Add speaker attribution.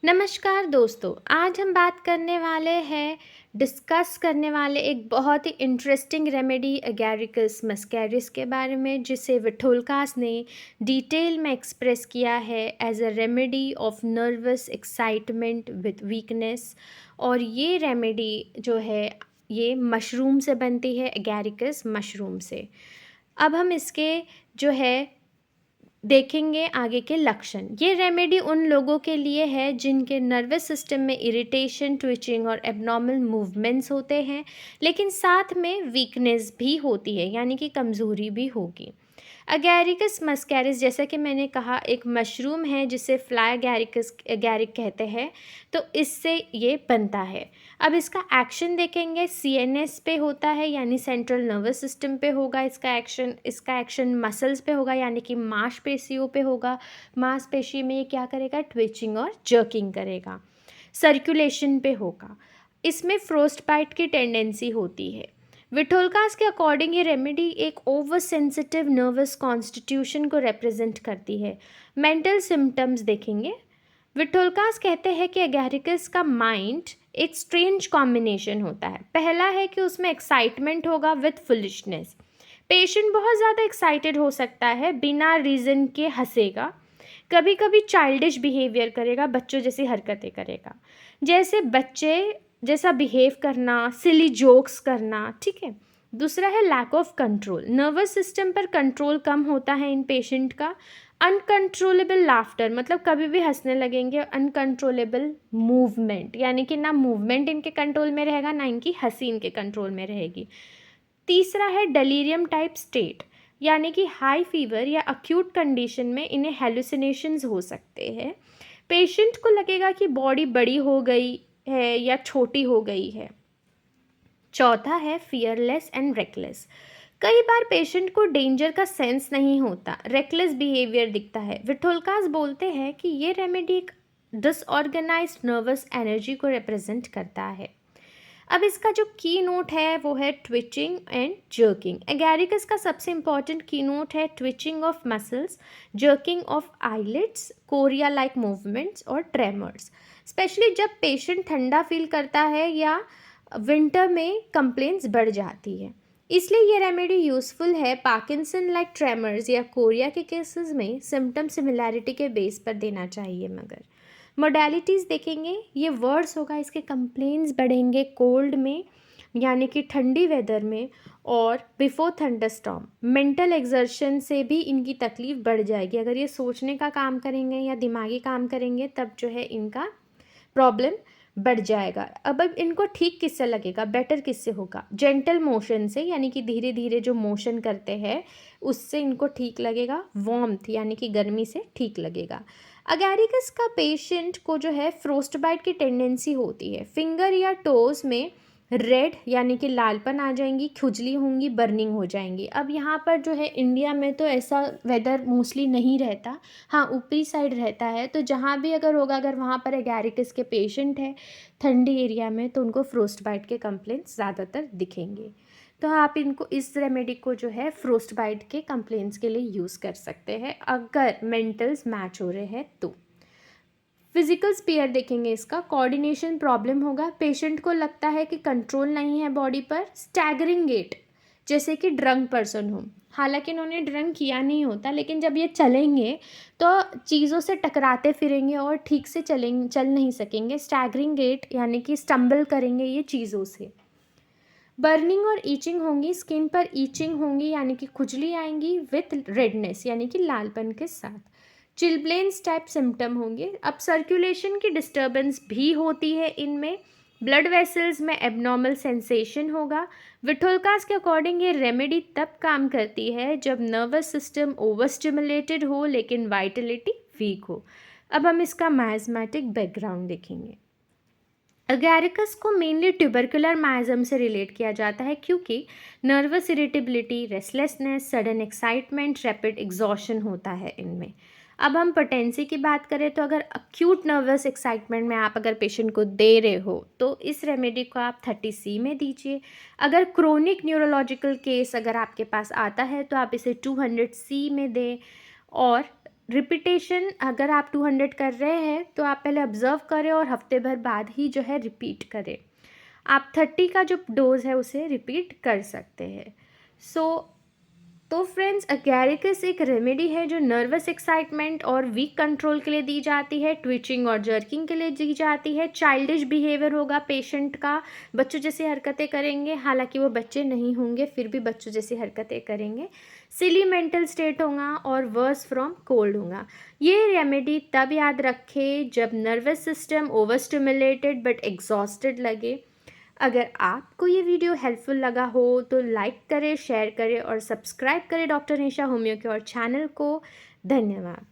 Speaker 1: नमस्कार दोस्तों, आज हम बात करने वाले हैं डिस्कस करने वाले एक बहुत ही इंटरेस्टिंग रेमेडी एगैरिकस मस्कैरिस के बारे में, जिसे विठोल्कास ने डिटेल में एक्सप्रेस किया है as a remedy of nervous excitement with weakness. और ये रेमेडी जो है ये मशरूम से बनती है, एगैरिकस मशरूम से। अब हम इसके जो है देखेंगे आगे के लक्षण। ये रेमेडी उन लोगों के लिए है जिनके नर्वस सिस्टम में इरिटेशन, ट्विचिंग और एबनॉर्मल मूवमेंट्स होते हैं, लेकिन साथ में वीकनेस भी होती है, यानी कि कमज़ोरी भी होगी। अगैरिकस मस्कैरिस, जैसा कि मैंने कहा, एक मशरूम है जिसे फ्लाई अगैरिकस एगैरिक कहते हैं, तो इससे ये बनता है। अब इसका एक्शन देखेंगे, सीएनएस पे होता है, यानी सेंट्रल नर्वस सिस्टम पे होगा इसका एक्शन मसल्स पे होगा, यानी कि मांसपेशियों पे होगा। मांसपेशी में ये क्या करेगा? ट्विचिंग और जर्किंग करेगा। सर्कुलेशन पे होगा। इसमें फ्रोस्ट बाइट की टेंडेंसी होती है। विठोल्कास के अकॉर्डिंग ये रेमेडी एक ओवर सेंसिटिव नर्वस कॉन्स्टिट्यूशन को रिप्रेजेंट करती है। मेंटल सिम्टम्स देखेंगे। विठोल्कास कहते हैं कि एगैरिकस का माइंड एक स्ट्रेंज कॉम्बिनेशन होता है। पहला है कि उसमें एक्साइटमेंट होगा विथ फुलिशनेस। पेशेंट बहुत ज़्यादा एक्साइटेड हो सकता है, बिना रीज़न के हंसेगा, कभी कभी चाइल्डिश बिहेवियर करेगा, बच्चों जैसी हरकतें करेगा, जैसे बच्चे जैसा बिहेव करना, सिली जोक्स करना, ठीक है। दूसरा है lack of control. Nervous system पर कंट्रोल कम होता है इन पेशेंट का। अनकंट्रोलेबल लाफ्टर, मतलब कभी भी हंसने लगेंगे। अनकंट्रोलेबल मूवमेंट, यानी कि ना मूवमेंट इनके कंट्रोल में रहेगा, ना इनकी हंसी इनके कंट्रोल में रहेगी। तीसरा है डेलीरियम टाइप स्टेट, यानी कि हाई फीवर या अक्यूट कंडीशन में इन्हें हेलुसिनेशंस हो सकते हैं। पेशेंट को लगेगा कि बॉडी बड़ी हो गई है या छोटी हो गई है। चौथा है फियरलेस एंड रेकलेस। कई बार पेशेंट को डेंजर का सेंस नहीं होता, रेकलेस बिहेवियर दिखता है। विठोल्कास बोलते हैं कि ये रेमेडी एक डिसऑर्गेनाइज्ड नर्वस एनर्जी को रिप्रेजेंट करता है। अब इसका जो की नोट है वो है ट्विचिंग एंड जर्किंग। एगैरिकस का सबसे इंपॉर्टेंट की नोट है twitching of muscles, jerking of eyelids, chorea like movements और ट्रेमर्स। स्पेशली जब पेशेंट ठंडा फील करता है या विंटर में कंप्लेंट्स बढ़ जाती है, इसलिए ये रेमेडी यूज़फुल है। पार्किंसन लाइक ट्रेमर्स या कोरिया के केसेस में सिम्टम सिमिलैरिटी के बेस पर देना चाहिए। मगर मोडालिटीज़ देखेंगे, ये वर्ड्स होगा, इसके कंप्लेंट्स बढ़ेंगे कोल्ड में, यानी कि ठंडी वेदर में, और बिफोर थंडरस्टॉर्म। मेंटल एक्सर्शन से भी इनकी तकलीफ़ बढ़ जाएगी। अगर ये सोचने का काम करेंगे या दिमागी काम करेंगे तब जो है इनका प्रॉब्लम बढ़ जाएगा। अब इनको ठीक किससे लगेगा, बेटर किससे होगा? जेंटल मोशन से, यानी कि धीरे धीरे जो मोशन करते हैं उससे इनको ठीक लगेगा। वार्मथ, यानी कि गर्मी से ठीक लगेगा। अगैरिकस का पेशेंट को जो है फ्रोस्ट बाइट की टेंडेंसी होती है। फिंगर या टोज में रेड, यानी कि लालपन आ जाएंगी, खुजली होंगी, बर्निंग हो जाएंगी। अब यहाँ पर जो है इंडिया में तो ऐसा वेदर मोस्टली नहीं रहता, हाँ ऊपरी साइड रहता है, तो जहाँ भी अगर होगा, अगर वहाँ पर एगैरिकस के पेशेंट है ठंडी एरिया में, तो उनको फ्रोस्ट बाइट के कंप्लेंट्स ज़्यादातर दिखेंगे। तो आप इनको, इस रेमेडी को जो है फ्रोस्ट बाइट के कंप्लेंट्स के लिए यूज़ कर सकते हैं अगर मेंटल्स मैच हो रहे हैं तो। फिजिकल स्पेयर देखेंगे, इसका कोऑर्डिनेशन प्रॉब्लम होगा। पेशेंट को लगता है कि कंट्रोल नहीं है बॉडी पर। स्टैगरिंग गेट, जैसे कि ड्रंक पर्सन हो, हालांकि इन्होंने ड्रंक किया नहीं होता, लेकिन जब ये चलेंगे तो चीज़ों से टकराते फिरेंगे और ठीक से चल नहीं सकेंगे। स्टैगरिंग गेट, यानी कि स्टम्बल करेंगे ये चीज़ों से। बर्निंग और ईचिंग होंगी, स्किन पर ईचिंग होंगी, यानी कि खुजली आएंगी विथ रेडनेस, यानी कि लालपन के साथ। चिलब्लेन्स टाइप सिम्टम होंगे। अब सर्कुलेशन की डिस्टर्बेंस भी होती है इनमें। ब्लड वेसल्स में एबनॉर्मल सेंसेशन होगा। विठोल्कास के अकॉर्डिंग ये रेमेडी तब काम करती है जब नर्वस सिस्टम ओवर स्टिमुलेटेड हो लेकिन वाइटलिटी वीक हो। अब हम इसका माइज़मेटिक बैकग्राउंड देखेंगे। अगैरिकस को मेनली ट्यूबरकुलर माइजम से रिलेट किया जाता है, क्योंकि nervous irritability, restlessness, sudden excitement, rapid exhaustion होता है इनमें। अब हम पोटेंसी की बात करें तो अगर अक्यूट नर्वस एक्साइटमेंट में आप अगर पेशेंट को दे रहे हो तो इस रेमेडी को आप 30C में दीजिए। अगर क्रोनिक न्यूरोलॉजिकल केस अगर आपके पास आता है तो आप इसे 200C में दें। और रिपीटेशन अगर आप 200 कर रहे हैं तो आप पहले ऑब्ज़र्व करें और हफ्ते भर बाद ही जो है रिपीट करें। आप 30 का जो डोज़ है उसे रिपीट कर सकते हैं। तो फ्रेंड्स, एगैरिकस एक रेमेडी है जो नर्वस एक्साइटमेंट और वीक कंट्रोल के लिए दी जाती है, ट्विचिंग और जर्किंग के लिए दी जाती है। चाइल्डिश बिहेवियर होगा पेशेंट का, बच्चों जैसी हरकतें करेंगे, हालांकि वो बच्चे नहीं होंगे फिर भी बच्चों जैसी हरकतें करेंगे। सिली मेंटल स्टेट होगा और वर्स फ्रॉम कोल्ड होगा। ये रेमेडी तब याद रखें जब nervous system over stimulated but exhausted लगे। अगर आपको ये वीडियो हेल्पफुल लगा हो तो लाइक करें, शेयर करें और सब्सक्राइब करें डॉक्टर निशा होम्यो क्योर चैनल को। धन्यवाद।